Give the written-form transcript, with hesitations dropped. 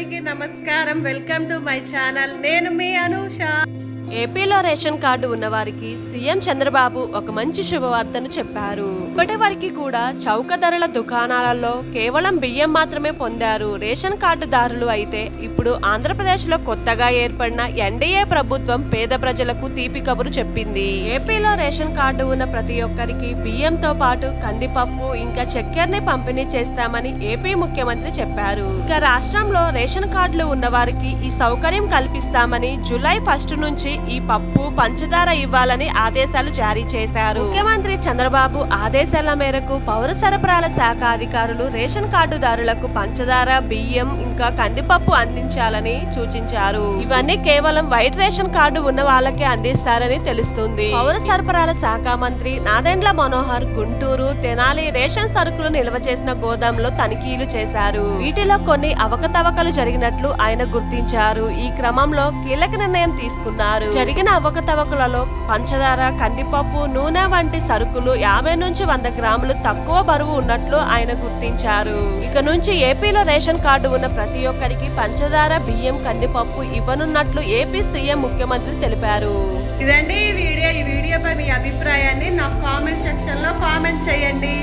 అందరికీ నమస్కారం. Welcome to my channel. నేను మీ అనూష. ఏపీలో రేషన్ కార్డు ఉన్నవారికి సీఎం చంద్రబాబు ఒక మంచి శుభవార్తను చెప్పారు. ఇప్పటి వరకు కూడా చౌక ధరల దుకాణాలలో కేవలం బియ్యం మాత్రమే పొందారు రేషన్ కార్డుదారులు. అయితే ఇప్పుడు ఆంధ్రప్రదేశ్ లో కొత్తగా ఏర్పడిన ఎన్డీఏ ప్రభుత్వం పేద ప్రజలకు తీపి కబురు చెప్పింది. ఏపీలో రేషన్ కార్డు ఉన్న ప్రతి ఒక్కరికి బియ్యంతో పాటు కందిపప్పు ఇంకా చక్కెరని పంపిణీ చేస్తామని ఏపీ ముఖ్యమంత్రి చెప్పారు. ఇక రాష్ట్రంలో రేషన్ కార్డులు ఉన్న వారికి ఈ సౌకర్యం కల్పిస్తామని జూలై 1 నుంచి ఈ పప్పు పంచదార ఇవ్వాలని ఆదేశాలు జారీ చేశారు. ముఖ్యమంత్రి చంద్రబాబు ఆదేశాల మేరకు పౌర సరఫరాల శాఖ అధికారులు రేషన్ కార్డుదారులకు పంచదార, బియ్యం ఇంకా కందిపప్పు అందించాలని సూచించారు. ఇవన్నీ కేవలం వైట్ రేషన్ కార్డు ఉన్న వాళ్ళకే అందిస్తారని తెలుస్తుంది. పౌర సరఫరాల శాఖ మంత్రి నాదెండ్ల మనోహర్ గుంటూరు, తెనాలి రేషన్ సరుకులు నిల్వ చేసిన గోదాంలో తనిఖీలు చేశారు. వీటిలో కొన్ని అవకతవకలు జరిగినట్లు ఆయన గుర్తించారు. ఈ క్రమంలో కీలక నిర్ణయం తీసుకున్నారు. జరిగిన అవకతవకలలో పంచదార, కందిపప్పు, నూనె వంటి సరుకులు 50 నుంచి 100 గ్రాములు తక్కువ బరువు ఉన్నట్లు ఆయన గుర్తించారు. ఇక నుంచి ఏపీలో రేషన్ కార్డు ఉన్న ప్రతి ఒక్కరికి పంచదార, బియ్యం, కందిపప్పు ఇవ్వనున్నట్లు ఏపీ సీఎం ముఖ్యమంత్రి తెలిపారు. ఇదండి ఈ వీడియోపై మీ అభిప్రాయాన్ని నాకు కామెంట్ సెక్షన్ లో కామెంట్ చేయండి.